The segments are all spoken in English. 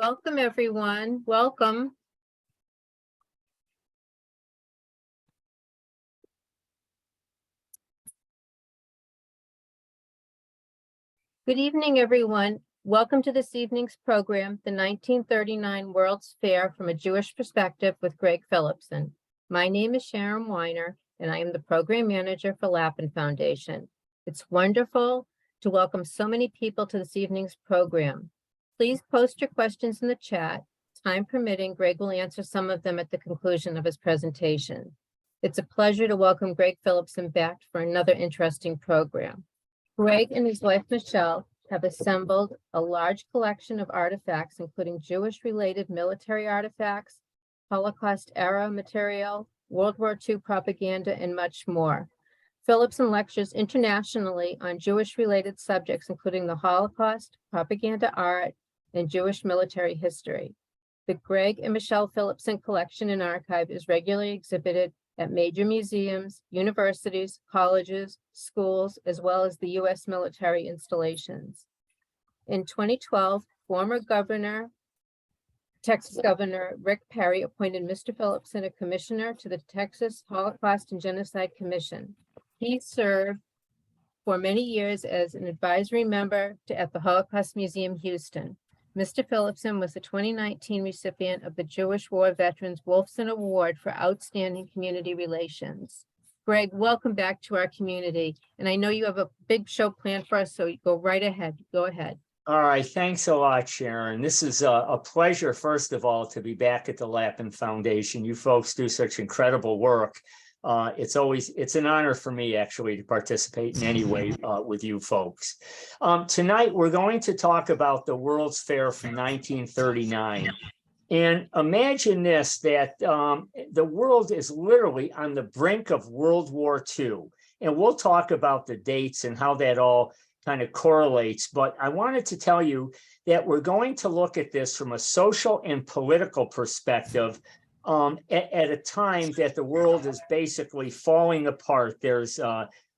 Welcome, everyone. Welcome. Good evening, everyone. Welcome to this evening's program, the 1939 World's Fair from a Jewish Perspective with Gregg Philipson. My name is Sharon Weiner, and I am the Program Manager for Lappin Foundation. It's wonderful to welcome so many people to this evening's program. Please post your questions in the chat. Time permitting, Gregg will answer some of them at the conclusion of his presentation. It's a pleasure to welcome Gregg Philipson back for another interesting program. Gregg and his wife, Michelle, have assembled a large collection of artifacts, including Jewish-related military artifacts, Holocaust-era material, World War II propaganda, and much more. Philipson lectures internationally on Jewish-related subjects, including the Holocaust, propaganda art, and Jewish military history. The Gregg and Michelle Philipson collection and archive is regularly exhibited at major museums, universities, colleges, schools, as well as the U.S. military installations. In 2012, former Texas Governor Rick Perry appointed Mr. Philipson a commissioner to the Texas Holocaust and Genocide Commission. He served for many years as an advisory member at the Holocaust Museum, Houston. Mr. Philipson was the 2019 recipient of the Jewish War Veterans Wolfson Award for Outstanding Community Relations. Gregg, welcome back to our community. And I know you have a big show planned for us, so go right ahead. Go ahead. All right. Thanks a lot, Sharon. This is a pleasure, first of all, to be back at the Lappin Foundation. You folks do such incredible work. It's an honor for me, actually, to participate in any way with you folks. Tonight, we're going to talk about the World's Fair from 1939. And imagine this, that the world is literally on the brink of World War II. And we'll talk about the dates and how that all kind of correlates. But I wanted to tell you that we're going to look at this from a social and political perspective at a time that the world is basically falling apart. There's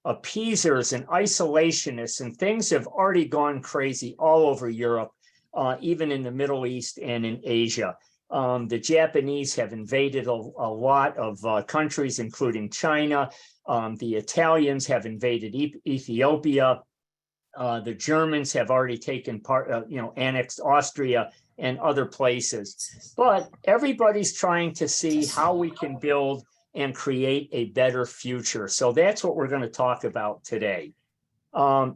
appeasers and isolationists, and things have already gone crazy all over Europe, even in the Middle East and in Asia. The Japanese have invaded a lot of countries, including China. The Italians have invaded Ethiopia. The Germans have already taken part, annexed Austria and other places. But everybody's trying to see how we can build and create a better future. So that's what we're going to talk about today. And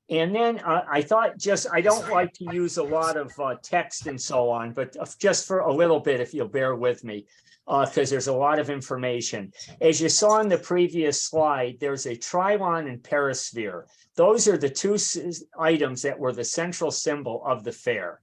then I thought I don't like to use a lot of text and so on, but just for a little bit, if you'll bear with me, because there's a lot of information. As you saw in the previous slide, there's a trilon and perisphere. Those are the two items that were the central symbol of the fair.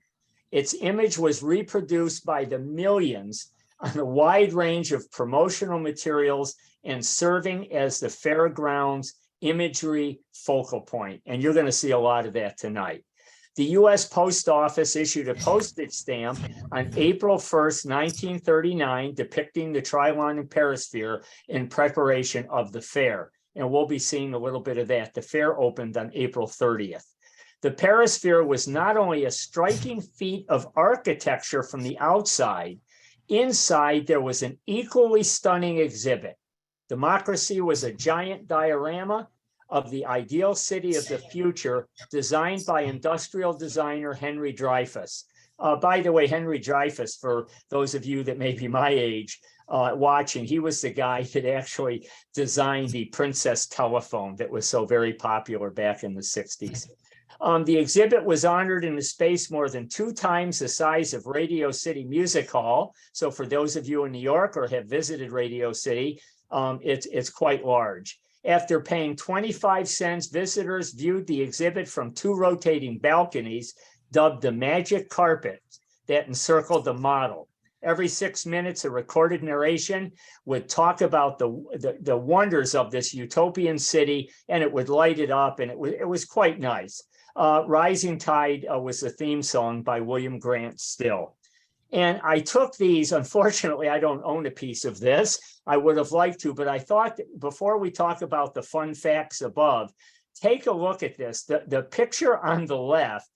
Its image was reproduced by the millions on a wide range of promotional materials and serving as the fairgrounds imagery focal point. And you're going to see a lot of that tonight. The U.S. Post Office issued a postage stamp on April 1st, 1939, depicting the trilon and perisphere in preparation of the fair. And we'll be seeing a little bit of that. The fair opened on April 30th. The perisphere was not only a striking feat of architecture from the outside, inside there was an equally stunning exhibit. Democracy was a giant diorama of the ideal city of the future, designed by industrial designer Henry Dreyfuss. By the way, Henry Dreyfuss, for those of you that may be my age watching, he was the guy that actually designed the Princess telephone that was so very popular back in the 60s. The exhibit was honored in a space more than 2 times the size of Radio City Music Hall. So for those of you in New York or have visited Radio City, it's quite large. After paying 25 cents, visitors viewed the exhibit from 2 rotating balconies, dubbed the magic carpet, that encircled the model. Every 6 minutes, a recorded narration would talk about the wonders of this utopian city, and it would light it up, and it was quite nice. Rising Tide was the theme song by William Grant Still. And I took these. Unfortunately, I don't own a piece of this. I would have liked to, but I thought that before we talk about the fun facts above, take a look at this. The picture on the left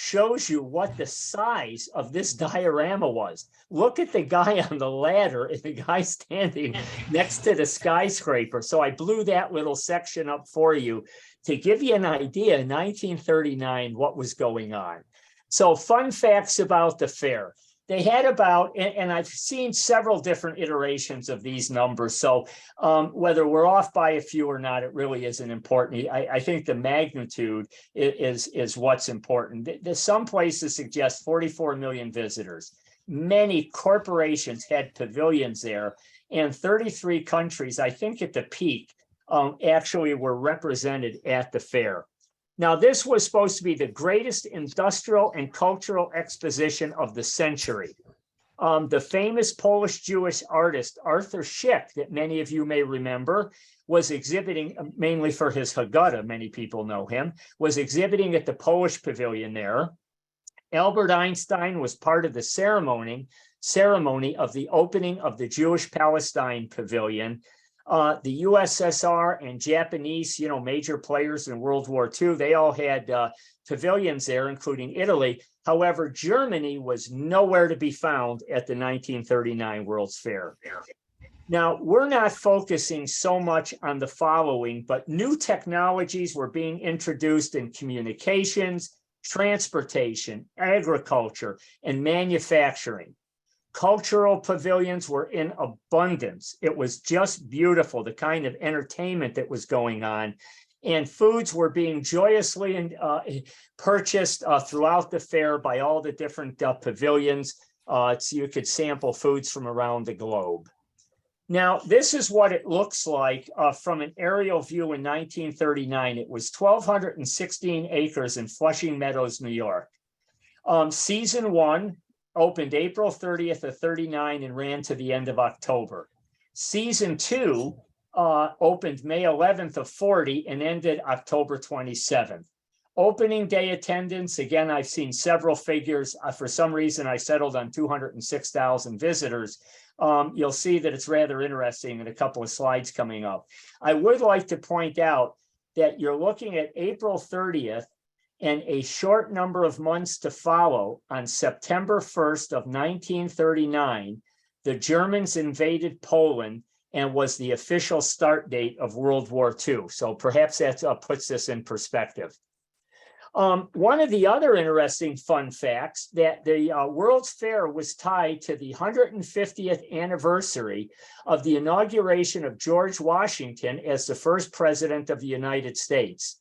shows you what the size of this diorama was. Look at the guy on the ladder and the guy standing next to the skyscraper. So I blew that little section up for you to give you an idea in 1939 what was going on. So fun facts about the fair. They had about, and I've seen several different iterations of these numbers. So whether we're off by a few or not, it really isn't important. I think the magnitude is what's important. Some places suggest 44 million visitors. Many corporations had pavilions there, and 33 countries, I think at the peak, actually were represented at the fair. Now, this was supposed to be the greatest industrial and cultural exposition of the century. The famous Polish Jewish artist, Arthur Szyk, that many of you may remember, was exhibiting, mainly for his Haggadah, many people know him, was exhibiting at the Polish pavilion there. Albert Einstein was part of the ceremony of the opening of the Jewish Palestine pavilion. The USSR and Japanese, major players in World War II, they all had pavilions there, including Italy. However, Germany was nowhere to be found at the 1939 World's Fair. Now, we're not focusing so much on the following, but new technologies were being introduced in communications, transportation, agriculture, and manufacturing. Cultural pavilions were in abundance. It was just beautiful, the kind of entertainment that was going on. And foods were being joyously purchased throughout the fair by all the different pavilions. So you could sample foods from around the globe. Now, this is what it looks like from an aerial view in 1939. It was 1,216 acres in Flushing Meadows, New York. Season 1 opened April 30th of 39 and ran to the end of October. Season 2 opened May 11th of 40 and ended October 27th. Opening day attendance, again, I've seen several figures. For some reason, I settled on 206,000 visitors. You'll see that it's rather interesting in a couple of slides coming up. I would like to point out that you're looking at April 30th and a short number of months to follow. On September 1st of 1939, the Germans invaded Poland and was the official start date of World War II. So perhaps that puts this in perspective. One of the other interesting fun facts that the World's Fair was tied to the 150th anniversary of the inauguration of George Washington as the first president of the United States.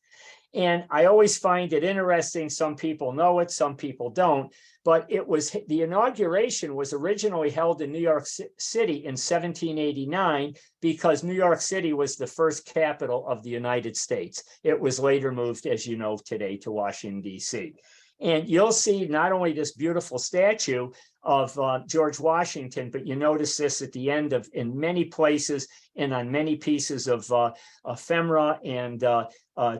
And I always find it interesting. Some people know it, some people don't. But the inauguration was originally held in New York City in 1789 because New York City was the first capital of the United States. It was later moved, as you know, today to Washington, D.C. And you'll see not only this beautiful statue of George Washington, but you notice this at the end in many places and on many pieces of ephemera and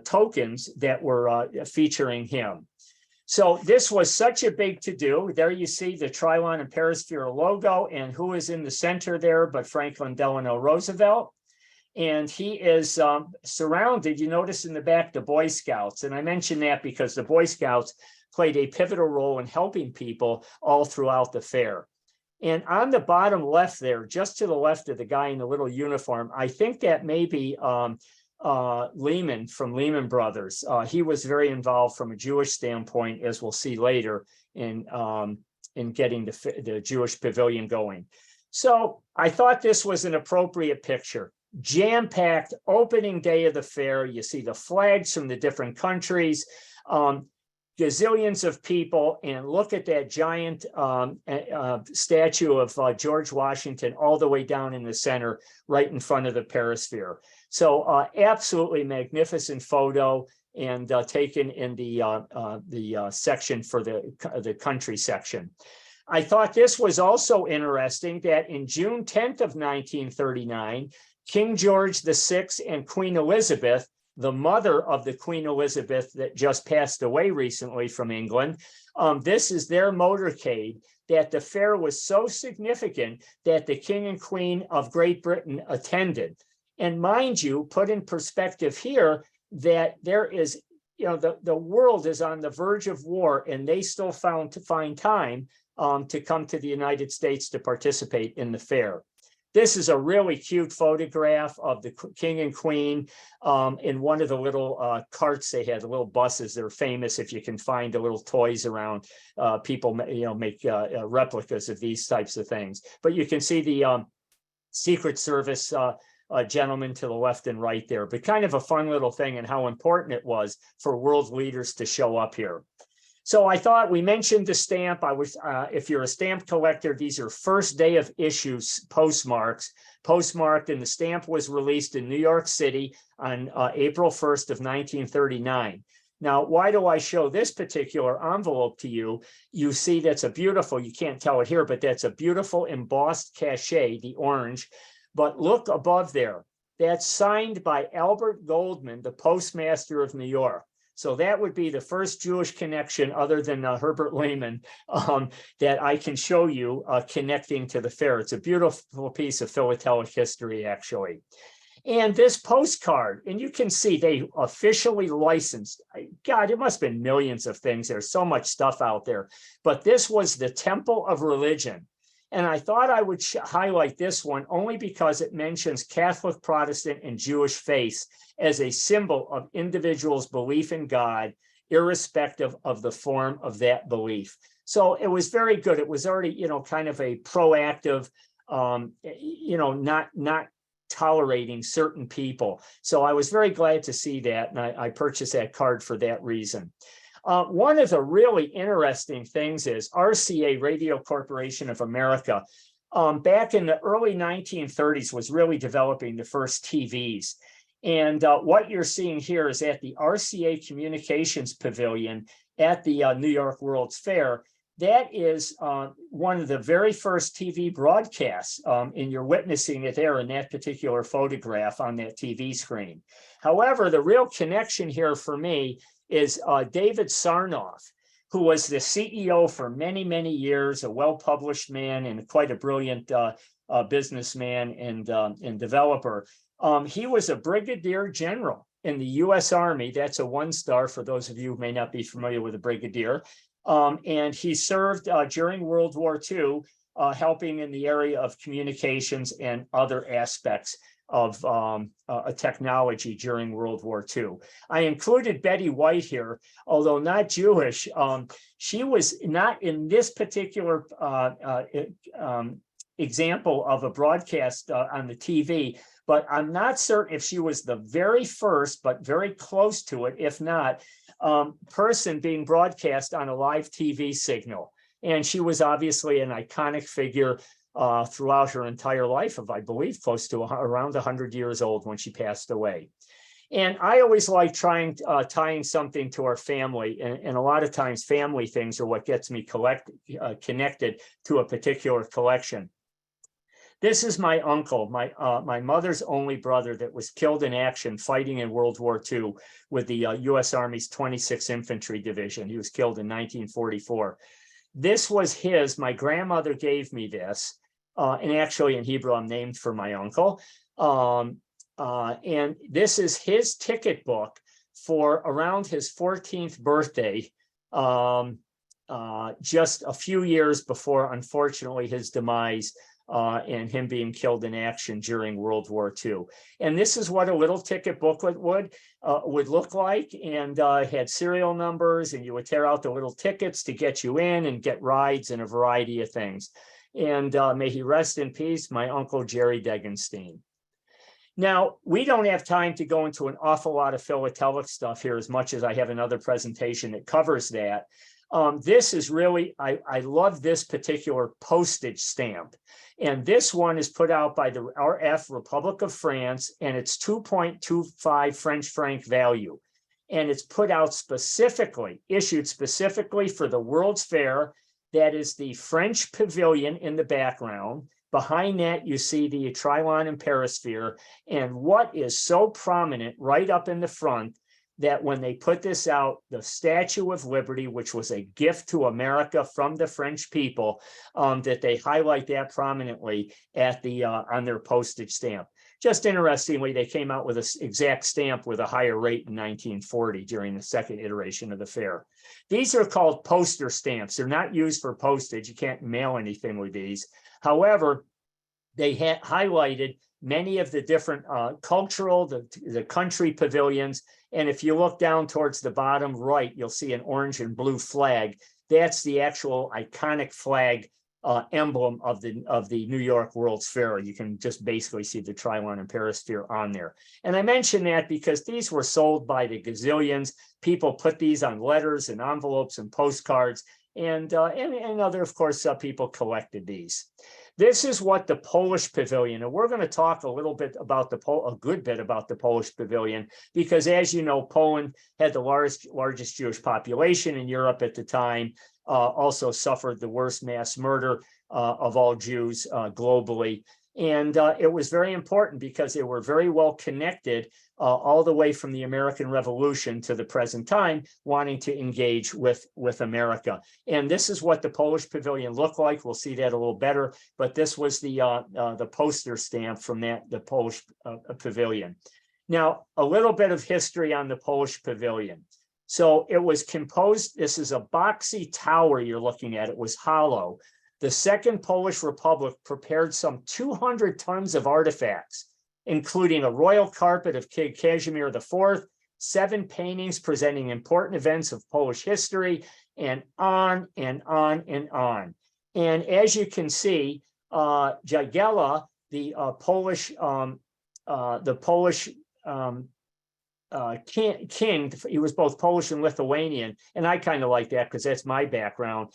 tokens that were featuring him. So this was such a big to-do. There you see the Trilon and Perisphere logo, and who is in the center there but Franklin Delano Roosevelt. And he is surrounded, you notice in the back, the Boy Scouts. And I mention that because the Boy Scouts played a pivotal role in helping people all throughout the fair. And on the bottom left there, just to the left of the guy in the little uniform, I think that may be Lehman from Lehman Brothers. He was very involved from a Jewish standpoint, as we'll see later, in getting the Jewish pavilion going. So I thought this was an appropriate picture. Jam-packed opening day of the fair. You see the flags from the different countries, gazillions of people, and look at that giant statue of George Washington all the way down in the center, right in front of the Perisphere. So absolutely magnificent photo, and taken in the section for the country section. I thought this was also interesting that in June 10th of 1939, King George VI and Queen Elizabeth, the mother of the Queen Elizabeth that just passed away recently from England, this is their motorcade, that the fair was so significant that the King and Queen of Great Britain attended. And mind you, put in perspective here, that there is the world is on the verge of war, and they still found to find time to come to the United States to participate in the fair. This is a really cute photograph of the king and queen in one of the little carts they had, the little buses. They're famous if you can find the little toys around. People, make replicas of these types of things. But you can see the Secret Service gentleman to the left and right there. But kind of a fun little thing, and how important it was for world leaders to show up here. So I thought, we mentioned the stamp. If you're a stamp collector, these are first day of issues postmarked, and the stamp was released in New York City on April 1st of 1939. Now, why do I show this particular envelope to you? You see that's a beautiful, you can't tell it here, but that's a beautiful embossed cachet, the orange. But look above there, that's signed by Albert Goldman, the postmaster of New York. So that would be the first Jewish connection, other than Herbert Lehman, that I can show you connecting to the fair. It's a beautiful piece of philatelic history, actually. And this postcard, and you can see they officially licensed. God, it must have been millions of things. There's so much stuff out there. But this was the Temple of Religion. And I thought I would highlight this one only because it mentions Catholic, Protestant, and Jewish faith as a symbol of individuals' belief in God, irrespective of the form of that belief. So it was very good. It was already, kind of a proactive, not tolerating certain people. So I was very glad to see that, and I purchased that card for that reason. One of the really interesting things is RCA, Radio Corporation of America, back in the early 1930s was really developing the first TVs. And what you're seeing here is at the RCA Communications Pavilion at the New York World's Fair. That is one of the very first TV broadcasts, and you're witnessing it there in that particular photograph on that TV screen. However, the real connection here for me is David Sarnoff, who was the CEO for many, many years, a well-published man and quite a brilliant businessman and developer. He was a brigadier general in the U.S. Army. That's a 1-star for those of you who may not be familiar with a brigadier. And he served during World War II, helping in the area of communications and other aspects of technology during World War II. I included Betty White here, although not Jewish. She was not in this particular example of a broadcast on the TV, but I'm not certain if she was the very first, but very close to it, if not, person being broadcast on a live TV signal. And she was obviously an iconic figure throughout her entire life of, I believe, close to around 100 years old when she passed away. And I always like tying something to our family. And a lot of times family things are what gets me connected to a particular collection. This is my uncle, my mother's only brother that was killed in action fighting in World War II with the U.S. Army's 26th Infantry Division. He was killed in 1944. This was my grandmother gave me this, and actually in Hebrew I'm named for my uncle. And this is his ticket book for around his 14th birthday, just a few years before, unfortunately, his demise. And him being killed in action during World War II. And this is what a little ticket booklet would look like, and had serial numbers, and you would tear out the little tickets to get you in and get rides and a variety of things. And may he rest in peace, my uncle Jerry Degenstein. Now, we don't have time to go into an awful lot of philatelic stuff here, as much as I have another presentation that covers that. This is really, I love this particular postage stamp. And this one is put out by the RF Republic of France, and it's 2.25 French franc value. And it's put out specifically, issued specifically for the World's Fair. That is the French pavilion in the background. Behind that, you see the Trilon and Perisphere. And what is so prominent right up in the front, that when they put this out, the Statue of Liberty, which was a gift to America from the French people, that they highlight that prominently at the on their postage stamp. Just interestingly, they came out with an exact stamp with a higher rate in 1940 during the second iteration of the fair. These are called poster stamps. They're not used for postage. You can't mail anything with these. However, they had highlighted many of the different cultural, the country pavilions. And if you look down towards the bottom right, you'll see an orange and blue flag. That's the actual iconic flag emblem of the New York World's Fair. You can just basically see the Trilon and Perisphere on there. And I mention that because these were sold by the gazillions. People put these on letters and envelopes and postcards, and other, of course, people collected these. This is what the Polish Pavilion, and we're going to talk a little bit about a good bit about the Polish Pavilion, because as you know, Poland had the largest Jewish population in Europe at the time, also suffered the worst mass murder of all Jews globally. And it was very important because they were very well connected all the way from the American Revolution to the present time, wanting to engage with America. And this is what the Polish Pavilion looked like. We'll see that a little better, but this was the poster stamp from the Polish Pavilion. Now, a little bit of history on the Polish Pavilion. So it was composed, this is a boxy tower you're looking at, it was hollow. The Second Polish Republic prepared some 200 tons of artifacts, including a royal carpet of King Casimir IV, 7 paintings presenting important events of Polish history, and on and on and on. And as you can see, Jagiella, the Polish king, he was both Polish and Lithuanian, and I kind of like that because that's my background.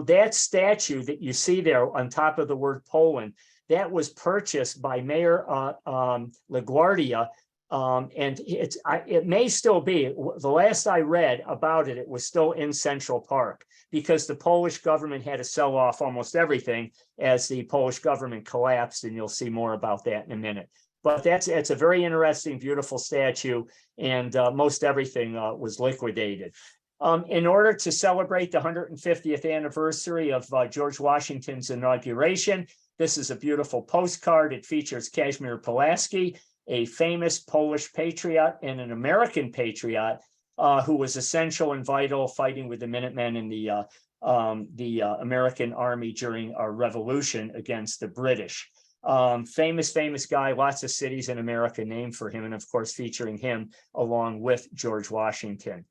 That statue that you see there on top of the word Poland, that was purchased by Mayor LaGuardia, and it may still be. The last I read about it, it was still in Central Park because the Polish government had to sell off almost everything as the Polish government collapsed, and you'll see more about that in a minute. But it's a very interesting, beautiful statue, and most everything was liquidated. In order to celebrate the 150th anniversary of George Washington's inauguration, this is a beautiful postcard. It features Kazimierz Pulaski, a famous Polish patriot and an American patriot who was essential and vital fighting with the Minutemen in the American army during our revolution against the British. Famous guy, lots of cities in America named for him, and of course featuring him along with George Washington.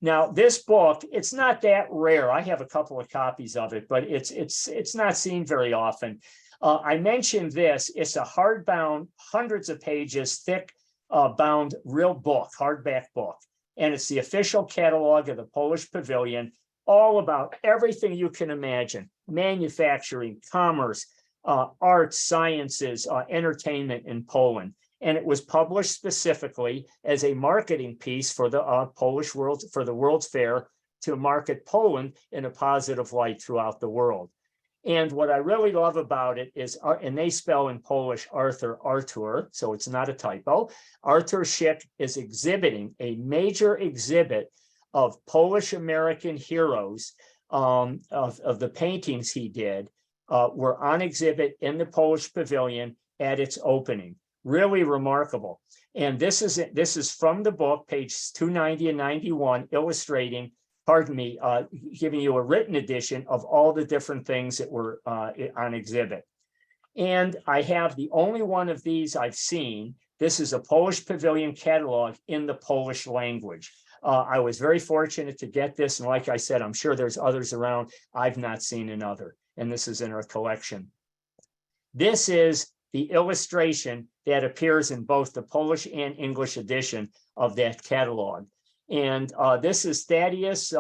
Now, this book, it's not that rare. I have a couple of copies of it, but it's not seen very often. I mentioned this. It's a hardbound, hundreds of pages, thick bound real book, hardback book. And it's the official catalog of the Polish Pavilion, all about everything you can imagine: manufacturing, commerce, arts, sciences, entertainment in Poland. And it was published specifically as a marketing piece for the World's Fair to market Poland in a positive light throughout the world. And what I really love about it is, and they spell in Polish Artur, so it's not a typo. Artur Szyk is exhibiting a major exhibit of Polish American heroes, of the paintings he did, were on exhibit in the Polish Pavilion at its opening. Really remarkable. And this is from the book, page 290 and 91, illustrating, giving you a written edition of all the different things that were on exhibit. And I have the only one of these I've seen. This is a Polish Pavilion catalog in the Polish language. I was very fortunate to get this. And like I said, I'm sure there's others around. I've not seen another. And this is in our collection. This is the illustration that appears in both the Polish and English edition of that catalog. And this is Thaddeus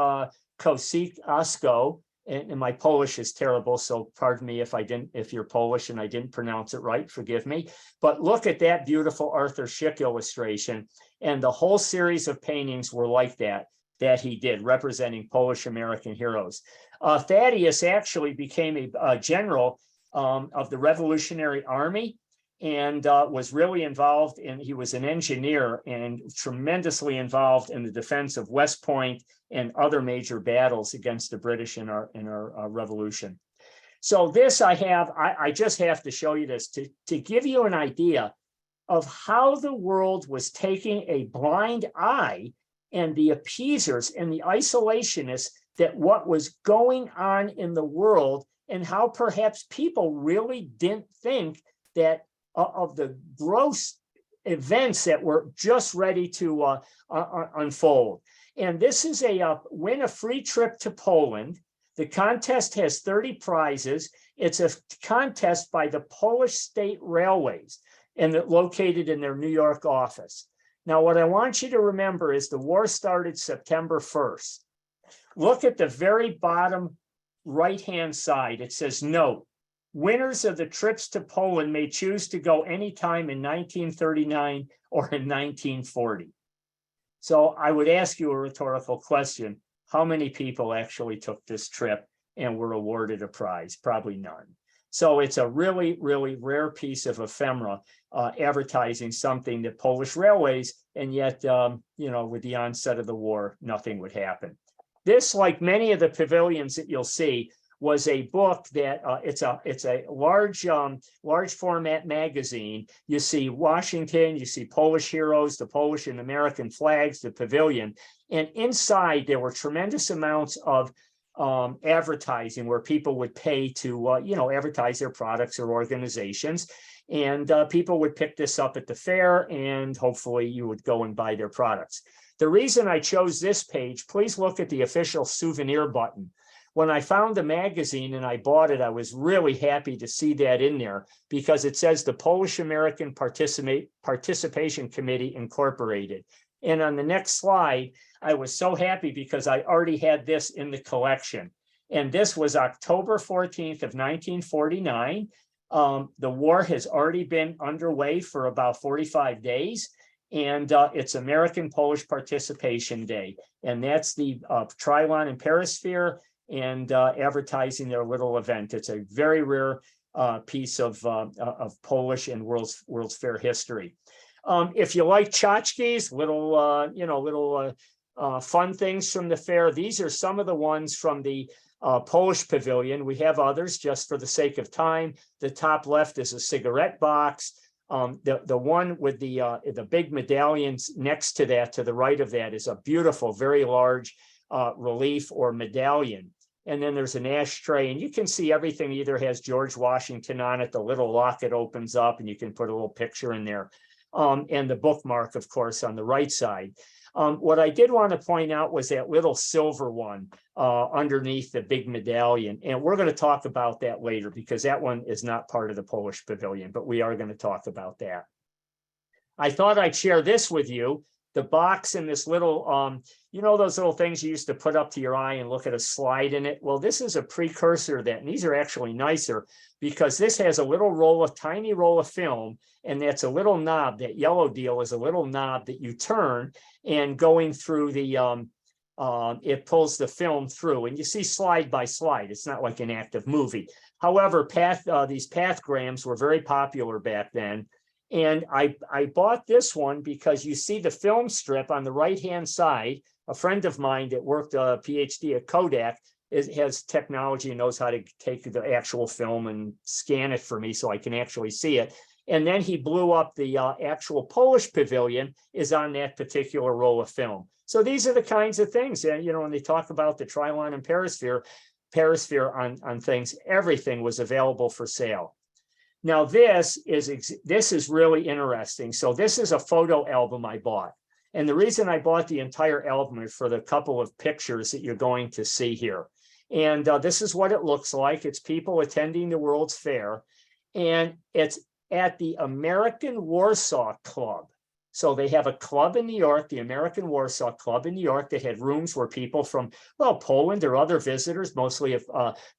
Kosciuszko, and my Polish is terrible, so pardon me if you're Polish and I didn't pronounce it right, forgive me. But look at that beautiful Artur Szyk illustration, and the whole series of paintings were like that he did, representing Polish American heroes. Thaddeus actually became a general of the Revolutionary Army, and was really involved he was an engineer and tremendously involved in the defense of West Point and other major battles against the British in our revolution. So this I just have to show you this to give you an idea of how the world was taking a blind eye, and the appeasers and the isolationists, that what was going on in the world, and how perhaps people really didn't think that of the gross events that were just ready to unfold. And this is win a free trip to Poland. The contest has 30 prizes. It's a contest by the Polish State Railways, and located in their New York office. Now, what I want you to remember is the war started September 1st. Look at the very bottom right-hand side. It says, note, winners of the trips to Poland may choose to go anytime in 1939 or in 1940. So I would ask you a rhetorical question. How many people actually took this trip and were awarded a prize? Probably none. So it's a really, really rare piece of ephemera, advertising something that Polish railways, and yet, with the onset of the war, nothing would happen. This, like many of the pavilions that you'll see, was a book that it's a large format magazine. You see Washington, you see Polish heroes, the Polish and American flags, the pavilion, and inside there were tremendous amounts of advertising where people would pay to advertise their products or organizations, and people would pick this up at the fair, and hopefully you would go and buy their products. The reason I chose this page, please look at the official souvenir button. When I found the magazine and I bought it, I was really happy to see that in there, because it says the Polish American Participation Committee Incorporated. And on the next slide, I was so happy because I already had this in the collection. And this was October 14th of 1949. The war has already been underway for about 45 days. And it's American Polish Participation Day. And that's the Trilon and Perisphere, and advertising their little event. It's a very rare piece of Polish and World's Fair history. If you like tchotchkes, little fun things from the fair, these are some of the ones from the Polish pavilion. We have others just for the sake of time. The top left is a cigarette box. The one with the big medallions next to that, to the right of that, is a beautiful, very large relief or medallion. And then there's an ashtray, and you can see everything either has George Washington on it. The little locket opens up and you can put a little picture in there. And the bookmark, of course, on the right side. What I did want to point out was that little silver one underneath the big medallion. And we're going to talk about that later, because that one is not part of the Polish pavilion, but we are going to talk about that. I thought I'd share this with you. The box and this little, those little things you used to put up to your eye and look at a slide in it. Well, this is a precursor to that. And these are actually nicer, because this has a tiny roll of film, and that's a little knob. That yellow deal is a little knob that you turn, and going through the, it pulls the film through, and you see slide by slide. It's not like an active movie. However, these pathgrams were very popular back then. And I bought this one because you see the film strip on the right-hand side. A friend of mine that worked a PhD at Kodak has technology and knows how to take the actual film and scan it for me so I can actually see it. And then he blew up the actual Polish pavilion is on that particular roll of film. So these are the kinds of things that, when they talk about the Trilon and Perisphere on things, everything was available for sale. Now, this is really interesting. So this is a photo album I bought. And the reason I bought the entire album is for the couple of pictures that you're going to see here. And this is what it looks like. It's people attending the World's Fair. And it's at the American Warsaw Club. So they have a club in New York, the American Warsaw Club in New York, that had rooms where people from, Poland or other visitors, mostly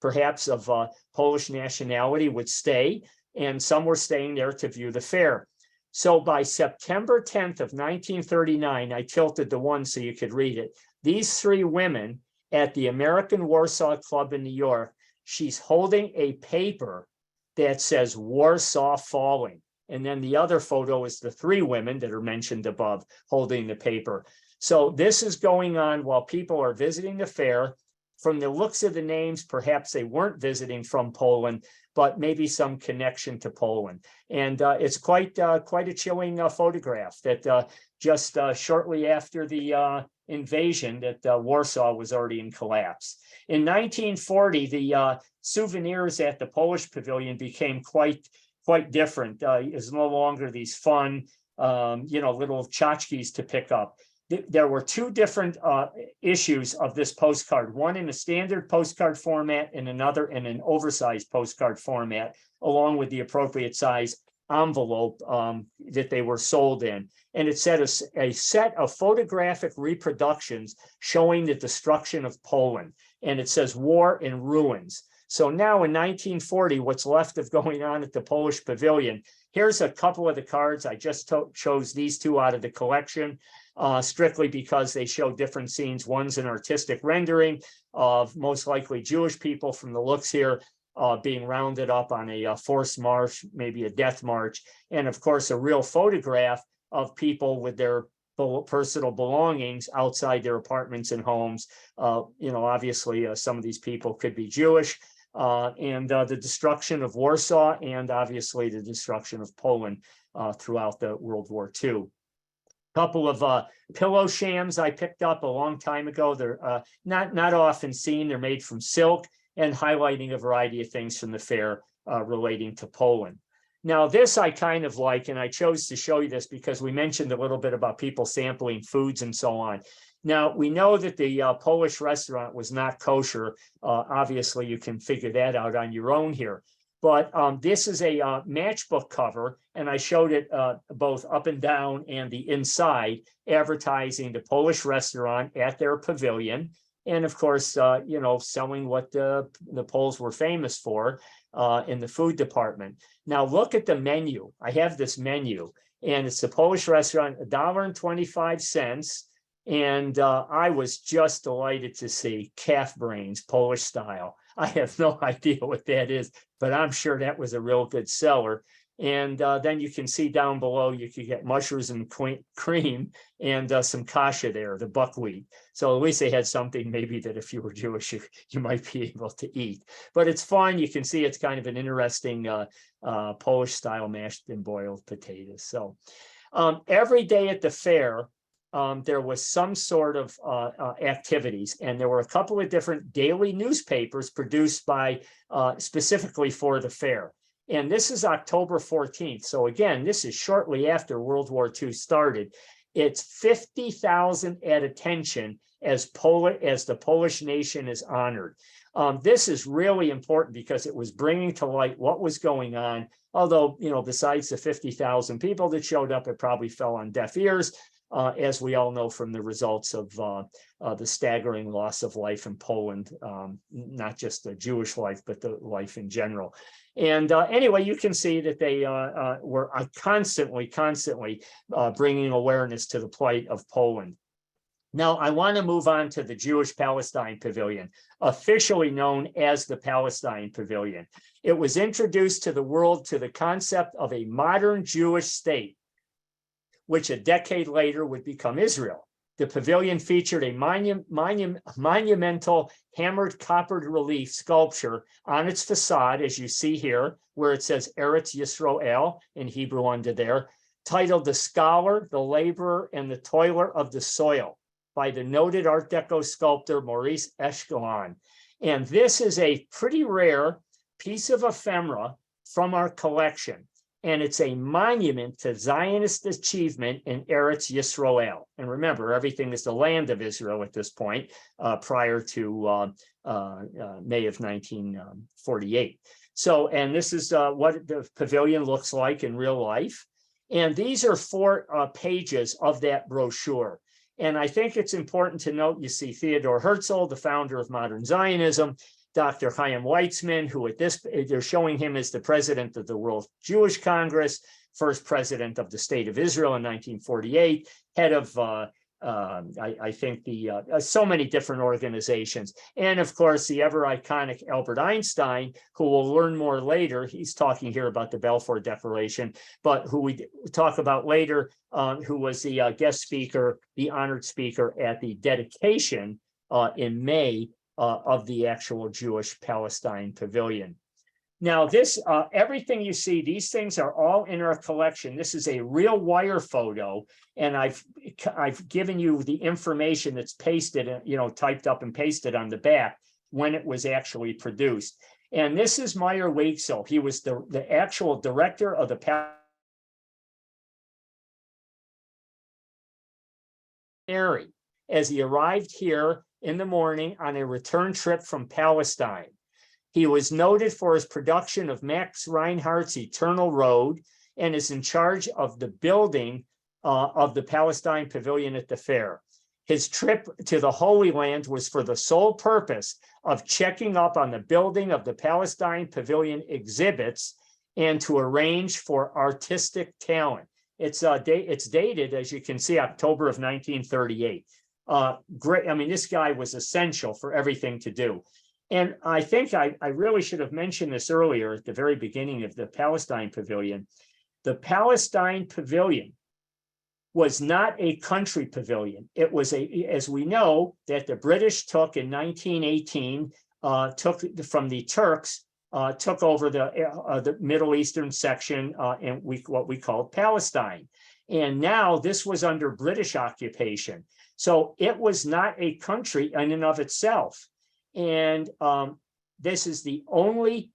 perhaps of Polish nationality, would stay. And some were staying there to view the fair. So by September 10th of 1939, I tilted the one so you could read it. These three women at the American Warsaw Club in New York, she's holding a paper that says Warsaw Falling. And then the other photo is the three women that are mentioned above holding the paper. So this is going on while people are visiting the fair. From the looks of the names, perhaps they weren't visiting from Poland, but maybe some connection to Poland. And it's quite a chilling photograph that just shortly after the invasion that Warsaw was already in collapse. In 1940, the souvenirs at the Polish pavilion became quite different. It's no longer these fun, little tchotchkes to pick up. There were two different issues of this postcard, one in a standard postcard format and another in an oversized postcard format, along with the appropriate size envelope that they were sold in. And it said a set of photographic reproductions showing the destruction of Poland. And it says war and ruins. So now in 1940, what's left of going on at the Polish pavilion, here's a couple of the cards. I just chose these two out of the collection, strictly because they show different scenes. One's an artistic rendering of most likely Jewish people from the looks here, being rounded up on a forced march, maybe a death march. And of course, a real photograph of people with their personal belongings outside their apartments and homes. Obviously, some of these people could be Jewish. And the destruction of Warsaw and obviously the destruction of Poland throughout the World War II. Couple of pillow shams I picked up a long time ago. They're not often seen. They're made from silk and highlighting a variety of things from the fair relating to Poland. Now, this I kind of like, and I chose to show you this because we mentioned a little bit about people sampling foods and so on. Now, we know that the Polish restaurant was not kosher. Obviously, you can figure that out on your own here. But this is a matchbook cover, and I showed it both up and down and the inside, advertising the Polish restaurant at their pavilion. And of course, selling what the Poles were famous for in the food department. Now, look at the menu. I have this menu, and it's the Polish restaurant, $1.25. And I was just delighted to see calf brains, Polish style. I have no idea what that is, but I'm sure that was a real good seller. And then you can see down below, you could get mushrooms and cream and some kasha there, the buckwheat. So at least they had something maybe that if you were Jewish, you might be able to eat. But it's fun. You can see it's kind of an interesting Polish style mashed and boiled potatoes. So every day at the fair, there was some sort of activities, and there were a couple of different daily newspapers produced by specifically for the fair. And this is October 14th. So again, this is shortly after World War II started. It's 50,000 at attention as the Polish nation is honored. This is really important because it was bringing to light what was going on. Although, besides the 50,000 people that showed up, it probably fell on deaf ears. As we all know from the results of the staggering loss of life in Poland, not just the Jewish life, but the life in general. And anyway, you can see that they were constantly bringing awareness to the plight of Poland. Now, I want to move on to the Jewish Palestine Pavilion, officially known as the Palestine Pavilion. It was introduced to the world to the concept of a modern Jewish state, which a decade later would become Israel. The pavilion featured a monumental hammered coppered relief sculpture on its facade, as you see here, where it says Eretz Yisroel in Hebrew under there, titled The Scholar, the Laborer, and the Toiler of the Soil by the noted Art Deco sculptor Maurice Eshkelon. And this is a pretty rare piece of ephemera from our collection. And it's a monument to Zionist achievement in Eretz Yisroel. And remember, everything is the land of Israel at this point, prior to May of 1948. So, and this is what the pavilion looks like in real life. And these are 4 pages of that brochure. And I think it's important to note, you see Theodor Herzl, the founder of modern Zionism, Dr. Chaim Weizmann, who they're showing him as the president of the World Jewish Congress, first president of the State of Israel in 1948, head of, I think, so many different organizations. And of course, the ever iconic Albert Einstein, who we'll learn more later. He's talking here about the Balfour Declaration, but who we talk about later, who was the guest speaker, the honored speaker at the dedication in May of the actual Jewish Palestine Pavilion. Now this, everything you see, these things are all in our collection. This is a real wire photo, and I've given you the information that's pasted, typed up and pasted on the back when it was actually produced. And this is Meyer Weigzel. He was the actual director of the as he arrived here in the morning on a return trip from Palestine. He was noted for his production of Max Reinhardt's Eternal Road and is in charge of the building of the Palestine Pavilion at the fair. His trip to the Holy Land was for the sole purpose of checking up on the building of the Palestine Pavilion exhibits and to arrange for artistic talent. It's dated, as you can see, October of 1938. Great. I mean, this guy was essential for everything to do. And I think I really should have mentioned this earlier at the very beginning of the Palestine Pavilion. The Palestine Pavilion was not a country pavilion. It was as we know, that the British took in 1918, took from the Turks, took over the Middle Eastern section and what we called Palestine. And now this was under British occupation. So it was not a country in and of itself. And this is the only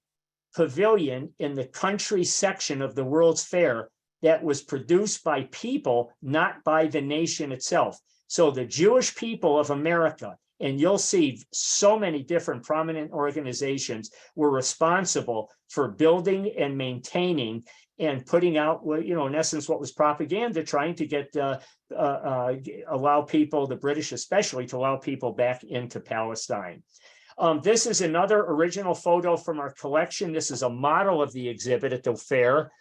pavilion in the country section of the World's Fair that was produced by people, not by the nation itself. So the Jewish people of America, and you'll see so many different prominent organizations were responsible for building and maintaining and putting out, in essence, what was propaganda, trying to get allow people, the British especially, to allow people back into Palestine. This is another original photo from our collection. This is a model of the exhibit at the fair.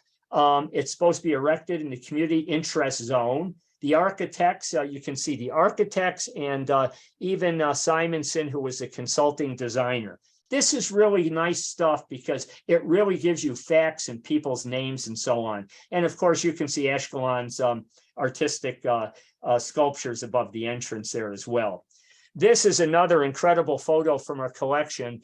It's supposed to be erected in the community interest zone. The architects, you can see the architects and even Simonson, who was a consulting designer. This is really nice stuff because it really gives you facts and people's names and so on. And of course, you can see Ashkelon's artistic sculptures above the entrance there as well. This is another incredible photo from our collection.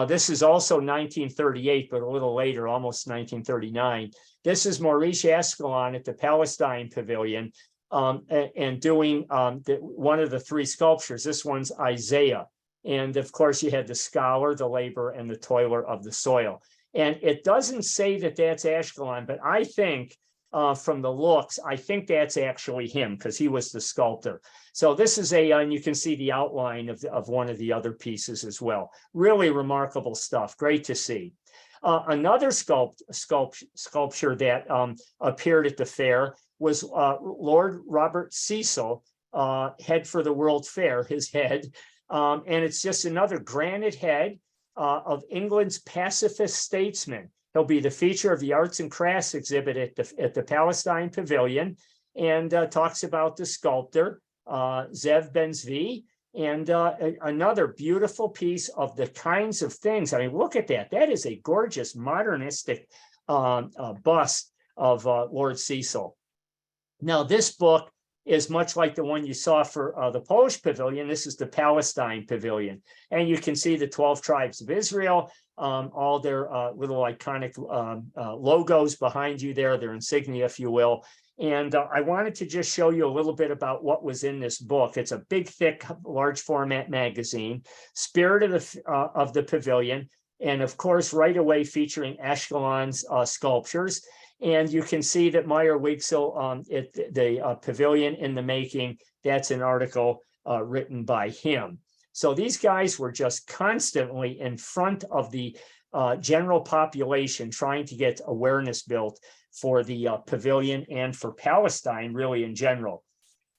This is also 1938, but a little later, almost 1939. This is Maurice Ashkelon at the Palestine Pavilion and doing one of the three sculptures. This one's Isaiah. And of course, you had the scholar, the laborer, and the toiler of the soil. And it doesn't say that that's Ashkelon, but I think from the looks, I think that's actually him because he was the sculptor. So this is and you can see the outline of one of the other pieces as well. Really remarkable stuff. Great to see. Another sculpture that appeared at the fair was Lord Robert Cecil, head for the World Fair, his head. And it's just another granite head of England's pacifist statesman. He'll be the feature of the Arts and Crafts exhibit at the Palestine Pavilion, and talks about the sculptor, Zev Ben-Zvi, and another beautiful piece of the kinds of things. I mean, look at that. That is a gorgeous modernistic bust of Lord Cecil. Now, this book is much like the one you saw for the Polish Pavilion. This is the Palestine Pavilion. And you can see the 12 tribes of Israel, all their little iconic logos behind you there, their insignia, if you will. And I wanted to just show you a little bit about what was in this book. It's a big, thick, large format magazine, Spirit of the Pavilion, and of course, right away featuring Ashkelon's sculptures. And you can see that Meyer Weigzel, the Pavilion in the Making, that's an article written by him. So these guys were just constantly in front of the general population, trying to get awareness built for the pavilion and for Palestine, really in general.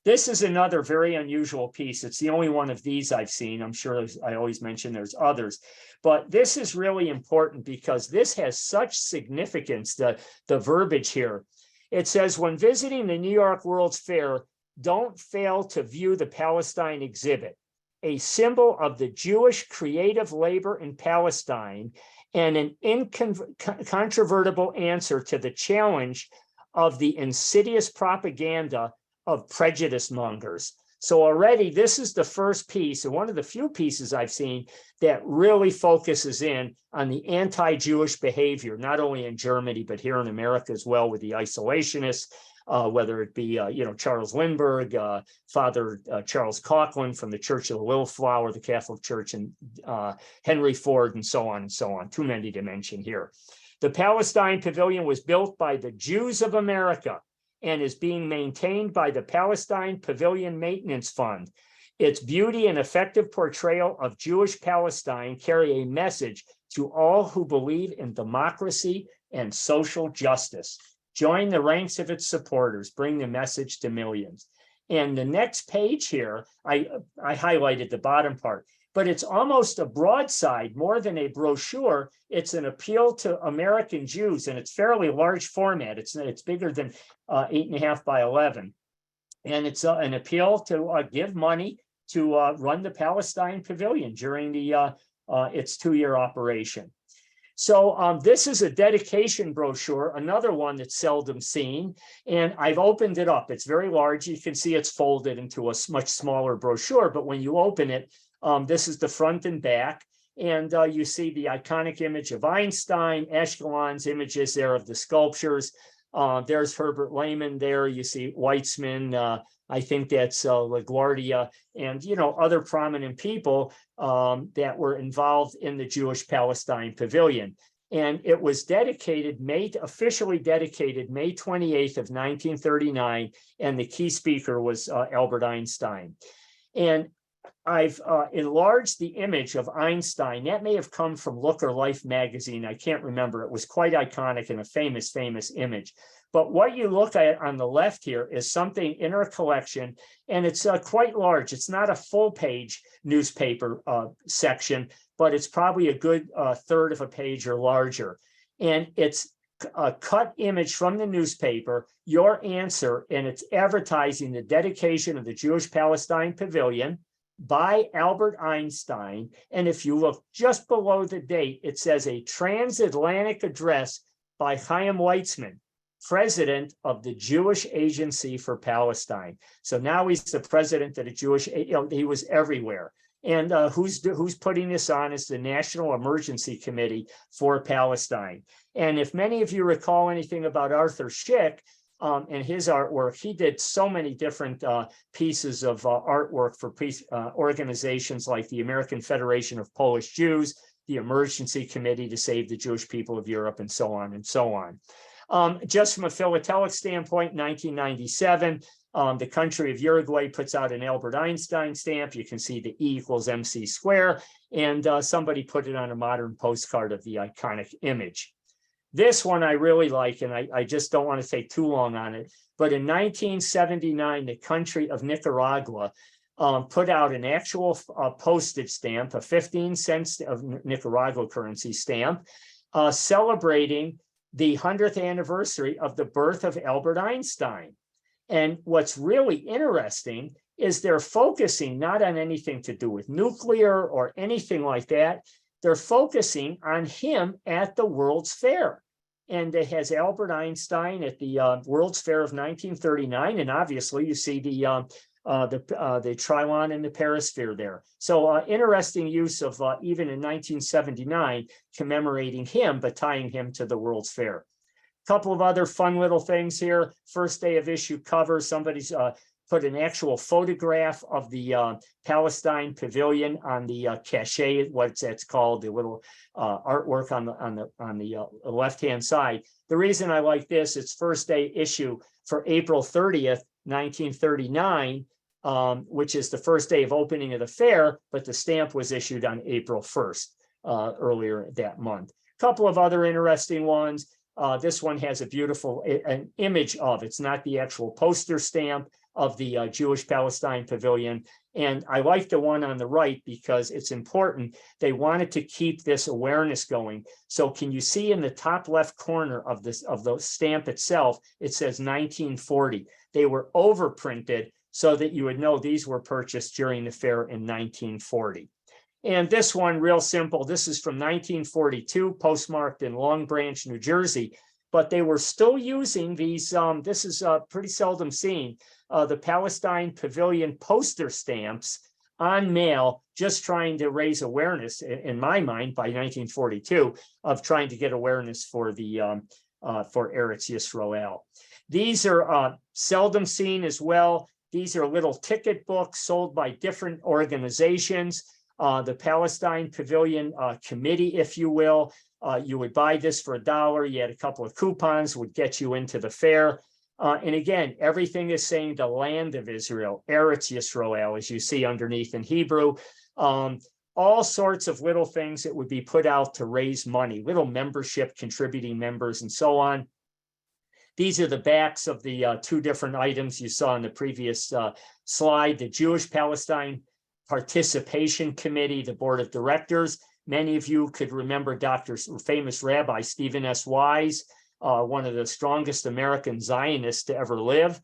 This is another very unusual piece. It's the only one of these I've seen. I'm sure I always mention there's others, but this is really important because this has such significance, the verbiage here. It says, when visiting the New York World's Fair, don't fail to view the Palestine exhibit, a symbol of the Jewish creative labor in Palestine and an incontrovertible answer to the challenge of the insidious propaganda of prejudice mongers. So already this is the first piece, and one of the few pieces I've seen that really focuses in on the anti-Jewish behavior, not only in Germany, but here in America as well, with the isolationists, whether it be, Charles Lindbergh, Father Charles Coughlin from the Church of the Little Flower, the Catholic Church, and Henry Ford, and so on and so on. Too many to mention here. The Palestine Pavilion was built by the Jews of America and is being maintained by the Palestine Pavilion Maintenance Fund. Its beauty and effective portrayal of Jewish Palestine carry a message to all who believe in democracy and social justice. Join the ranks of its supporters, bring the message to millions. And the next page here, I highlighted the bottom part, but it's almost a broadside more than a brochure. It's an appeal to American Jews, and it's fairly large format. It's bigger than 8.5 by 11. And it's an appeal to give money to run the Palestine Pavilion during its 2-year operation. So this is a dedication brochure, another one that's seldom seen, and I've opened it up. It's very large. You can see it's folded into a much smaller brochure, but when you open it, this is the front and back, and you see the iconic image of Einstein, Ashkelon's images there of the sculptures. There's Herbert Lehman there. You see Weitzman, I think that's LaGuardia, and other prominent people that were involved in the Jewish Palestine Pavilion. And it was officially dedicated May 28th of 1939, and the key speaker was Albert Einstein. And I've enlarged the image of Einstein. That may have come from Look or Life magazine. I can't remember. It was quite iconic and a famous image. But what you look at on the left here is something in our collection, and it's quite large. It's not a full page newspaper section, but it's probably a good third of a page or larger. And it's a cut image from the newspaper, Your Answer, and it's advertising the dedication of the Jewish Palestine Pavilion by Albert Einstein. And if you look just below the date, it says a transatlantic address by Chaim Weitzman, president of the Jewish Agency for Palestine. So now he's the president of the Jewish, he was everywhere. And who's putting this on is the National Emergency Committee for Palestine. And if many of you recall anything about Arthur Schick, and his artwork, he did so many different pieces of artwork for organizations like the American Federation of Polish Jews, the Emergency Committee to Save the Jewish People of Europe, and so on and so on. Just from a philatelic standpoint, 1997, the country of Uruguay puts out an Albert Einstein stamp. You can see the E = MC square, and somebody put it on a modern postcard of the iconic image. This one I really like, and I just don't want to take too long on it. But in 1979, the country of Nicaragua put out an actual postage stamp, a 15 cents of Nicaragua currency stamp, celebrating the 100th anniversary of the birth of Albert Einstein. And what's really interesting is they're focusing not on anything to do with nuclear or anything like that. They're focusing on him at the World's Fair. And it has Albert Einstein at the World's Fair of 1939. And obviously you see the Trilon and the Perisphere there. So interesting use of even in 1979, commemorating him, but tying him to the World's Fair. A couple of other fun little things here. First day of issue cover, somebody's put an actual photograph of the Palestine Pavilion on the cachet, what's that's called, the little artwork on the left-hand side. The reason I like this, it's first day issue for April 30th, 1939, which is the first day of opening of the fair, but the stamp was issued on April 1st, earlier that month. A couple of other interesting ones. This one has a beautiful an image of, it's not the actual poster stamp of the Jewish Palestine Pavilion. And I like the one on the right because it's important. They wanted to keep this awareness going. So can you see in the top left corner of the stamp itself, it says 1940. They were overprinted so that you would know these were purchased during the fair in 1940. And this one, real simple. This is from 1942, postmarked in Long Branch, New Jersey. but they were still using these, this is pretty seldom seen, the Palestine Pavilion poster stamps on mail, just trying to raise awareness, in my mind, by 1942, of trying to get awareness for the for Eretz Yisrael. These are seldom seen as well. These are little ticket books sold by different organizations. The Palestine Pavilion Committee, if you will. You would buy this for $1. You had a couple of coupons, would get you into the fair. And again, everything is saying the land of Israel, Eretz Yisrael, as you see underneath in Hebrew. All sorts of little things that would be put out to raise money, little membership, contributing members, and so on. These are the backs of the two different items you saw in the previous slide. The Jewish Palestine Participation Committee, the Board of Directors. Many of you could remember famous Rabbi Stephen S. Wise, one of the strongest American Zionists to ever live.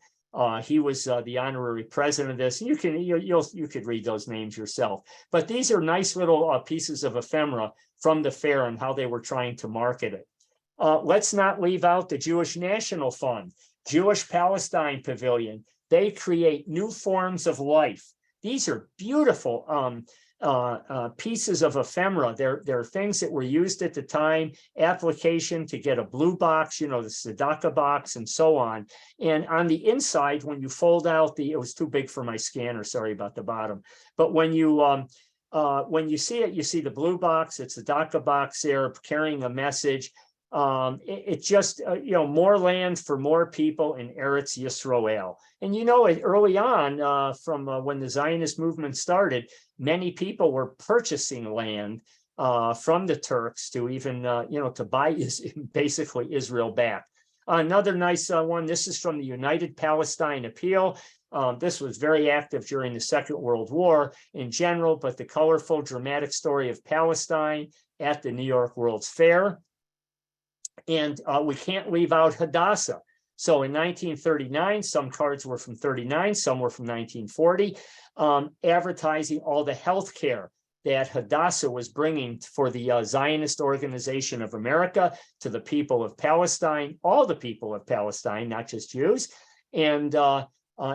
He was the honorary president of this. You could read those names yourself. But these are nice little pieces of ephemera from the fair and how they were trying to market it. Let's not leave out the Jewish National Fund, Jewish Palestine Pavilion. They create new forms of life. These are beautiful pieces of ephemera. They're things that were used at the time, application to get a blue box, the tzedakah box, and so on. And on the inside, when you fold out it was too big for my scanner, sorry about the bottom. But when you see it, you see the blue box, it's the tzedakah box there carrying a message. It just, more land for more people in Eretz Yisrael. And early on, from when the Zionist movement started, many people were purchasing land from the Turks to even, to buy basically Israel back. Another nice one, this is from the United Palestine Appeal. This was very active during the Second World War in general, but the colorful, dramatic story of Palestine at the New York World's Fair. And we can't leave out Hadassah. So in 1939, some cards were from 39, some were from 1940, advertising all the health care that Hadassah was bringing for the Zionist Organization of America to the people of Palestine, all the people of Palestine, not just Jews, and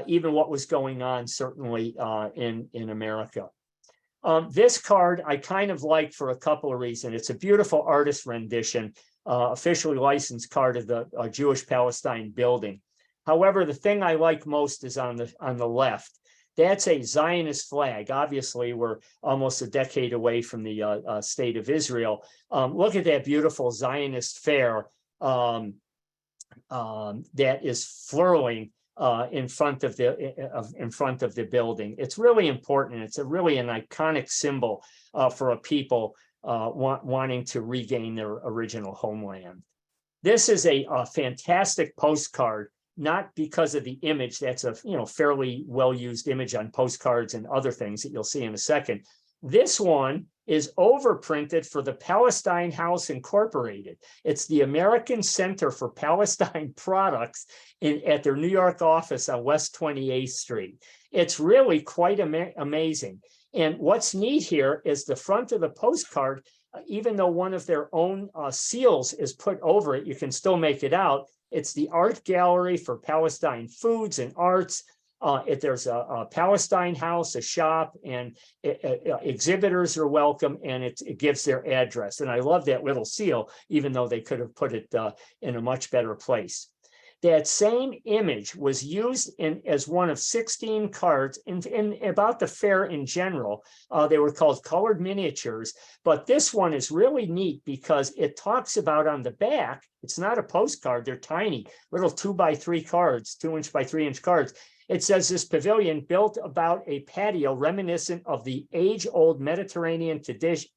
even what was going on certainly in America. This card I kind of like for a couple of reasons. It's a beautiful artist rendition, officially licensed card of the Jewish Palestine building. However, the thing I like most is on the left. That's a Zionist flag. Obviously, we're almost a decade away from the state of Israel. Look at that beautiful Zionist fair that is flurling in front of the building. It's really important. It's really an iconic symbol for a people wanting to regain their original homeland. This is a fantastic postcard, not because of the image. That's a fairly well-used image on postcards and other things that you'll see in a second. This one is overprinted for the Palestine House Incorporated. It's the American Center for Palestine Products at their New York office on West 28th Street. It's really quite amazing. And what's neat here is the front of the postcard, even though one of their own seals is put over it, you can still make it out. It's the Art Gallery for Palestine Foods and Arts. There's a Palestine house, a shop, and exhibitors are welcome, and it gives their address. And I love that little seal, even though they could have put it in a much better place. That same image was used as one of 16 cards in about the fair in general. They were called colored miniatures, but this one is really neat because it talks about on the back, it's not a postcard, they're tiny, little 2x3 cards, 2-inch by 3-inch cards. It says this pavilion built about a patio reminiscent of the age-old Mediterranean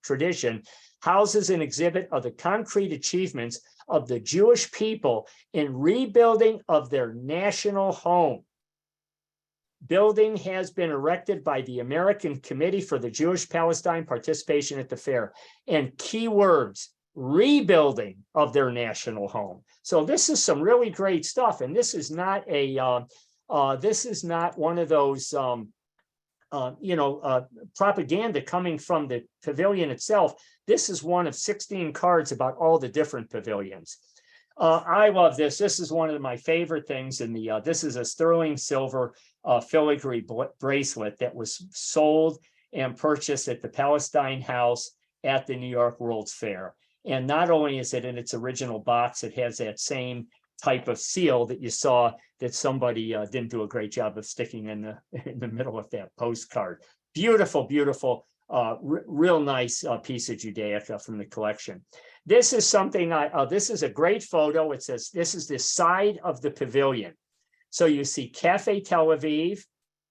tradition houses an exhibit of the concrete achievements of the Jewish people in rebuilding of their national home. Building has been erected by the American Committee for the Jewish Palestine Participation at the Fair. And key words, rebuilding of their national home. So this is some really great stuff. And this is not one of those propaganda coming from the pavilion itself. This is one of 16 cards about all the different pavilions. I love this. This is one of my favorite things in the, this is a sterling silver filigree bracelet that was sold and purchased at the Palestine House at the New York World's Fair. And not only is it in its original box, it has that same type of seal that you saw that somebody didn't do a great job of sticking in the middle of that postcard. Beautiful, beautiful, real nice piece of Judaica from the collection. This is something this is a great photo. It says, this is the side of the pavilion. So you see Cafe Tel Aviv.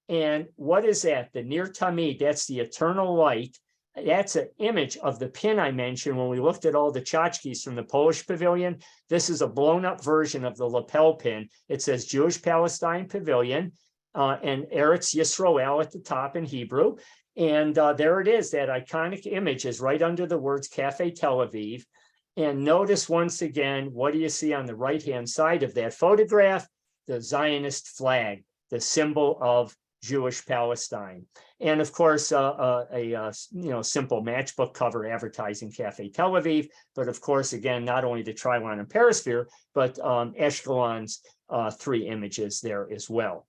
And what is that? The Ner Tamid, that's the eternal light. That's an image of the pin I mentioned when we looked at all the tchotchkes from the Polish pavilion. This is a blown up version of the lapel pin. It says Jewish Palestine Pavilion and Eretz Yisroel at the top in Hebrew. And there it is. That iconic image is right under the words Cafe Tel Aviv. And notice once again, what do you see on the right-hand side of that photograph? The Zionist flag, the symbol of Jewish Palestine. And of course, simple matchbook cover advertising Cafe Tel Aviv. But of course, again, not only the Trilon and Perisphere, but Ashkelon's 3 images there as well.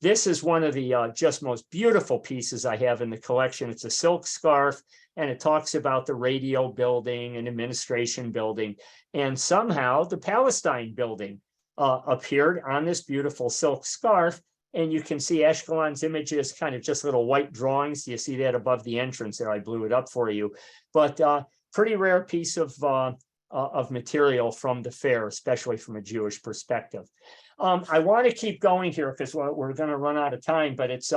This is one of the just most beautiful pieces I have in the collection. It's a silk scarf, and it talks about the radio building and administration building. And somehow the Palestine building appeared on this beautiful silk scarf. And you can see Ashkelon's images, kind of just little white drawings. You see that above the entrance there. I blew it up for you. But pretty rare piece of material from the fair, especially from a Jewish perspective. I want to keep going here because we're going to run out of time, but it's,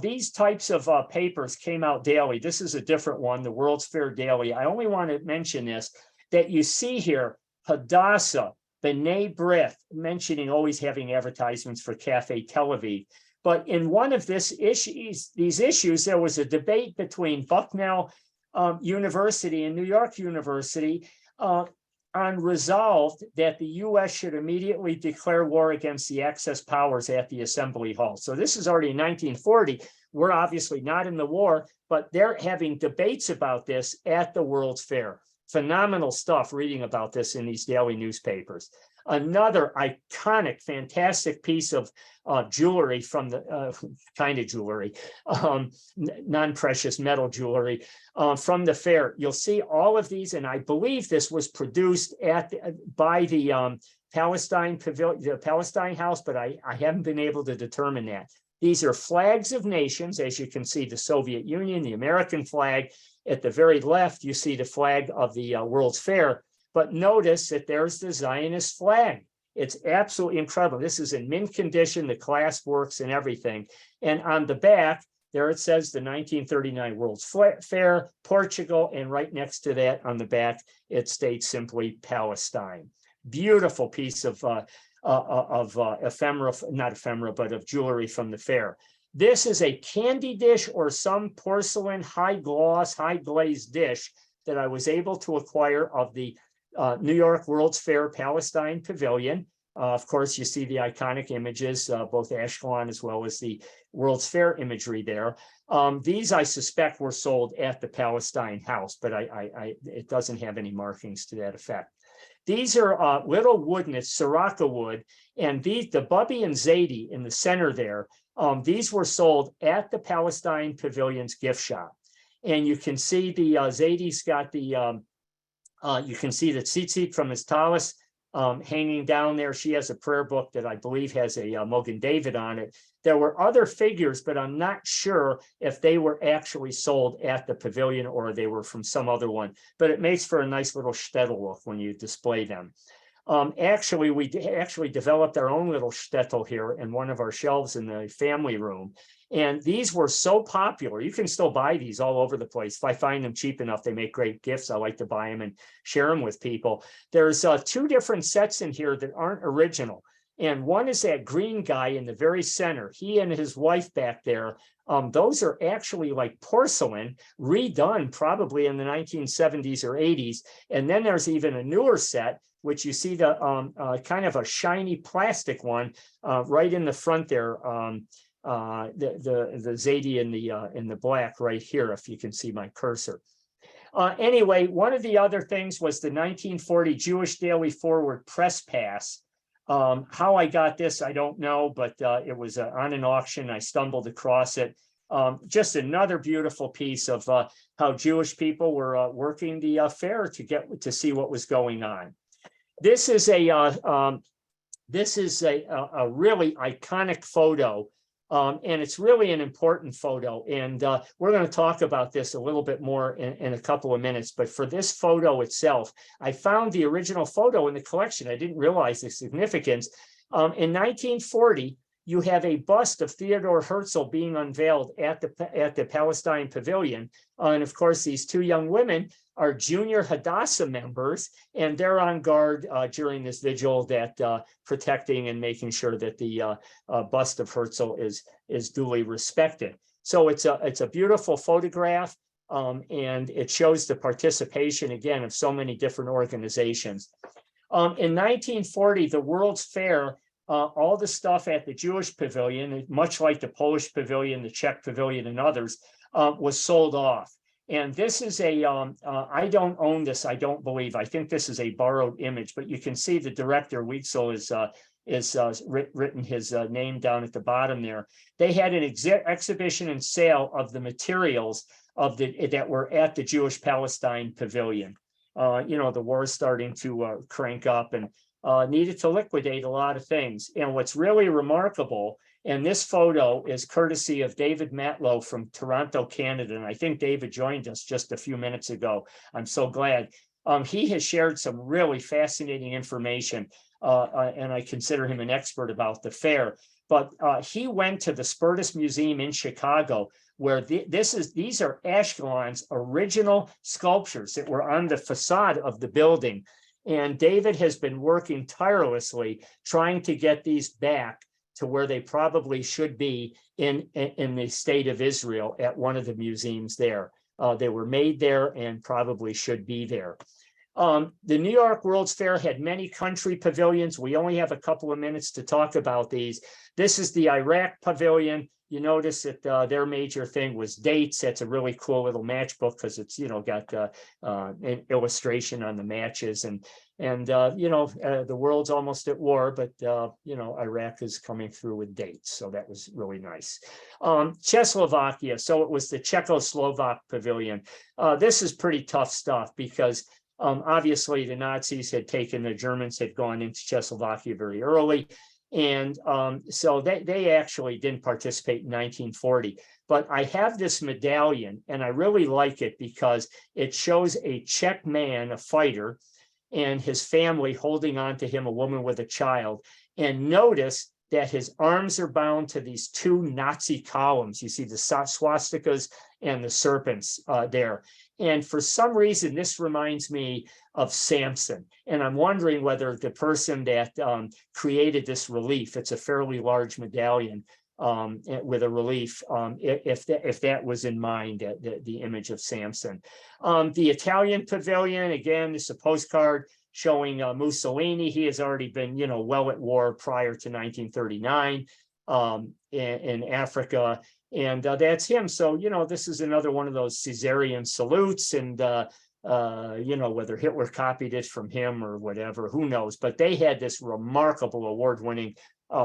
these types of papers came out daily. This is a different one, the World's Fair Daily. I only want to mention this, that you see here, Hadassah, B'nai B'rith, mentioning always having advertisements for Cafe Tel Aviv. But in one of these issues, there was a debate between Bucknell University and New York University on resolved that the U.S. should immediately declare war against the Axis powers at the Assembly Hall. So this is already in 1940. We're obviously not in the war, but they're having debates about this at the World's Fair. Phenomenal stuff reading about this in these daily newspapers. Another iconic, fantastic piece of jewelry from the kind of jewelry, non-precious metal jewelry from the fair. You'll see all of these, and I believe this was produced by the Palestine Pavilion, the Palestine House, but I haven't been able to determine that. These are flags of nations, as you can see, the Soviet Union, the American flag. At the very left, you see the flag of the World's Fair. But notice that there's the Zionist flag. It's absolutely incredible. This is in mint condition, the clasp works and everything. And on the back, there it says the 1939 World's Fair, Portugal, and right next to that on the back, it states simply Palestine. Beautiful piece of ephemera, not ephemera, but of jewelry from the fair. This is a candy dish or some porcelain high gloss, high glazed dish that I was able to acquire of the New York World's Fair Palestine Pavilion. Of course, you see the iconic images, both Ashkelon as well as the World's Fair imagery there. These, I suspect, were sold at the Palestine House, but it doesn't have any markings to that effect. These are little wood, and it's Siraka wood, and the Bubby and Zadie in the center there, these were sold at the Palestine Pavilion's gift shop. And you can see the Zadie's got the, you can see the tzitzit from his talis hanging down there. She has a prayer book that I believe has a Mogen David on it. There were other figures, but I'm not sure if they were actually sold at the pavilion or they were from some other one. But it makes for a nice little shtetl look when you display them. Actually, we actually developed our own little shtetl here in one of our shelves in the family room. And these were so popular. You can still buy these all over the place. If I find them cheap enough, they make great gifts. I like to buy them and share them with people. There's 2 different sets in here that aren't original. And one is that green guy in the very center. He and his wife back there. Those are actually like porcelain, redone probably in the 1970s or 80s. And then there's even a newer set, which you see the kind of a shiny plastic one right in the front there. The Zadie in the black right here, if you can see my cursor. Anyway, one of the other things was the 1940 Jewish Daily Forward Press Pass. How I got this, I don't know, but it was on an auction. I stumbled across it. Just another beautiful piece of how Jewish people were working the fair to get to see what was going on. This is a really iconic photo, and it's really an important photo. And we're going to talk about this a little bit more in a couple of minutes. But for this photo itself, I found the original photo in the collection. I didn't realize the significance. In 1940, you have a bust of Theodore Herzl being unveiled at the Palestine Pavilion. And of course, these two young women are junior Hadassah members, and they're on guard during this vigil, that protecting and making sure that the bust of Herzl is duly respected. So it's a beautiful photograph, and it shows the participation, again, of so many different organizations. In 1940, the World's Fair, all the stuff at the Jewish Pavilion, much like the Polish Pavilion, the Czech Pavilion, and others, was sold off. And this is I don't own this, I don't believe. I think this is a borrowed image, but you can see the director, Weitzel, is written his name down at the bottom there. They had an exhibition and sale of the materials that were at the Jewish Palestine Pavilion. The war is starting to crank up, and needed to liquidate a lot of things. And what's really remarkable, and this photo is courtesy of David Matlow from Toronto, Canada. And I think David joined us just a few minutes ago. I'm so glad. He has shared some really fascinating information, and I consider him an expert about the fair. But he went to the Spertus Museum in Chicago, where these are Ashkelon's original sculptures that were on the facade of the building. And David has been working tirelessly trying to get these back to where they probably should be in the state of Israel at one of the museums there. They were made there and probably should be there. The New York World's Fair had many country pavilions. We only have a couple of minutes to talk about these. This is the Iraq Pavilion. You notice that their major thing was dates. That's a really cool little matchbook, because it's got an illustration on the matches, and the world's almost at war, but Iraq is coming through with dates, so that was really nice. Czechoslovakia, so it was the Czechoslovak Pavilion. This is pretty tough stuff, because obviously the Nazis had taken, the Germans had gone into Czechoslovakia very early. And so they actually didn't participate in 1940. But I have this medallion, and I really like it because it shows a Czech man, a fighter, and his family holding on to him, a woman with a child. And notice that his arms are bound to these two Nazi columns. You see the swastikas and the serpents there. And for some reason, this reminds me of Samson. And I'm wondering whether the person that created this relief, it's a fairly large medallion with a relief, if that was in mind, the image of Samson. The Italian Pavilion, again, this is a postcard showing Mussolini. He has already been, well at war prior to 1939 in Africa. And that's him. So, this is another one of those Caesarian salutes, and, whether Hitler copied it from him or whatever, who knows. But they had this remarkable award-winning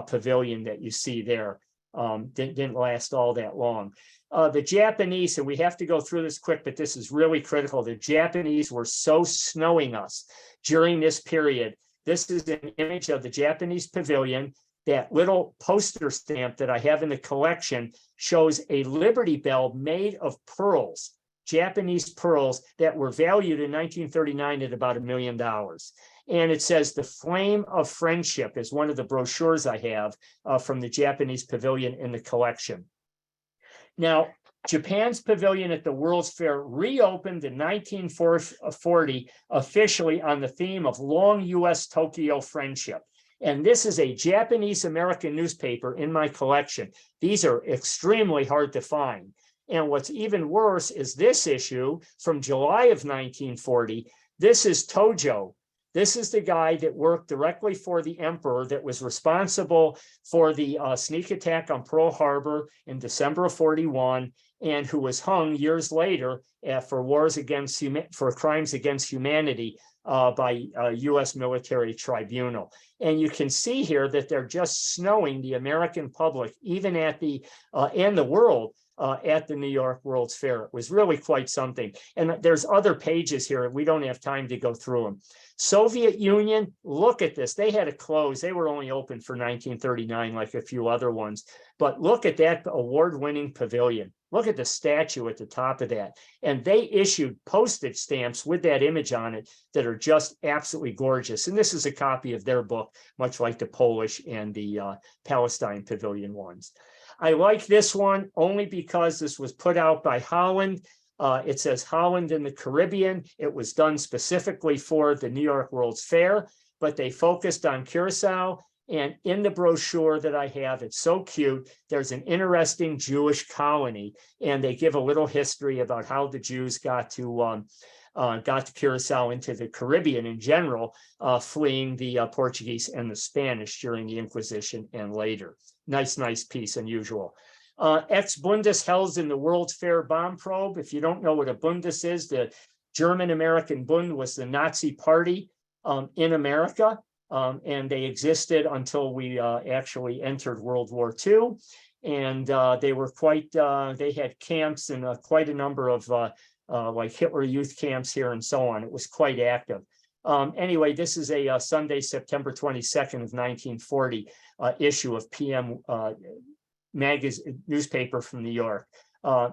pavilion that you see there. Didn't last all that long. The Japanese, and we have to go through this quick, but this is really critical. The Japanese were so snowing us during this period. This is an image of the Japanese pavilion. That little poster stamp that I have in the collection shows a Liberty Bell made of pearls, Japanese pearls, that were valued in 1939 at about $1 million. And it says "The Flame of Friendship" is one of the brochures I have from the Japanese pavilion in the collection. Now, Japan's pavilion at the World's Fair reopened in 1940 officially on the theme of long U.S.-Tokyo friendship. And this is a Japanese-American newspaper in my collection. These are extremely hard to find. And what's even worse is this issue from July of 1940. This is Tojo. This is the guy that worked directly for the emperor, that was responsible for the sneak attack on Pearl Harbor in December of 41. and who was hung years later for crimes against humanity by a U.S. military tribunal. And you can see here that they're just snowing the American public, even at and the world, at the New York World's Fair. It was really quite something. And there's other pages here. We don't have time to go through them. Soviet Union, look at this. They had to close. They were only open for 1939, like a few other ones. But look at that award-winning pavilion. Look at the statue at the top of that. And they issued postage stamps with that image on it that are just absolutely gorgeous. And this is a copy of their book, much like the Polish and the Palestine pavilion ones. I like this one only because this was put out by Holland. It says Holland in the Caribbean. It was done specifically for the New York World's Fair, but they focused on Curacao. And in the brochure that I have, it's so cute. There's an interesting Jewish colony, and they give a little history about how the Jews got to Curacao into the Caribbean in general, fleeing the Portuguese and the Spanish during the Inquisition and later. Nice piece, unusual. Ex-Bundes held in the World's Fair bomb probe. If you don't know what a Bundes is, the German-American Bund was the Nazi party in America. And they existed until we actually entered World War II. And they were they had camps and quite a number of like Hitler youth camps here and so on. It was quite active. Anyway, this is a Sunday, September 22nd of 1940 issue of PM magazine newspaper from New York.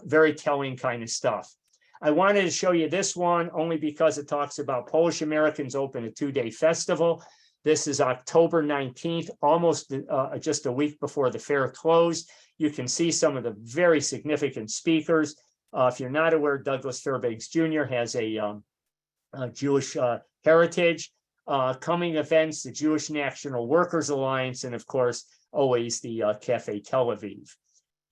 Very telling kind of stuff. I wanted to show you this one only because it talks about Polish Americans open a 2-day festival. This is October 19th, almost just a week before the fair closed. You can see some of the very significant speakers. If you're not aware, Douglas Fairbanks Jr. has a Jewish heritage. Coming events, the Jewish National Workers Alliance, and of course, always the Cafe Tel Aviv.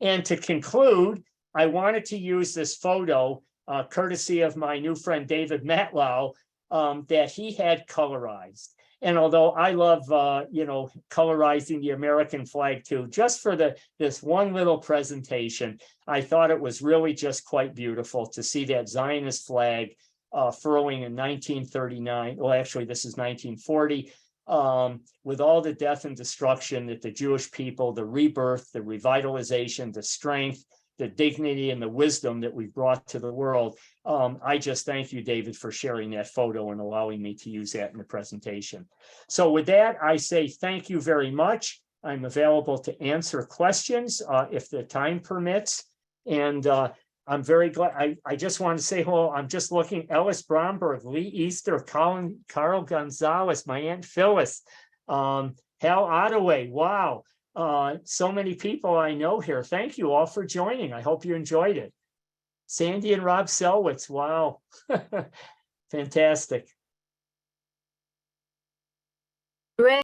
And to conclude, I wanted to use this photo, courtesy of my new friend David Matlow, that he had colorized. And although I love, colorizing the American flag too, just for this one little presentation, I thought it was really just quite beautiful to see that Zionist flag furling in 1939. Well, actually, this is 1940, with all the death and destruction that the Jewish people, the rebirth, the revitalization, the strength, the dignity and the wisdom that we've brought to the world. I just thank you, David, for sharing that photo and allowing me to use that in the presentation. So with that, I say thank you very much. I'm available to answer questions if the time permits. And I'm very glad. I just want to say hello. I'm just looking, Ellis Bromberg, Lee Easter, Carl Gonzalez, my Aunt Phyllis, Hal Ottaway. Wow. So many people I know here. Thank you all for joining. I hope you enjoyed it. Sandy and Rob Selwitz. Wow. Fantastic. Greg,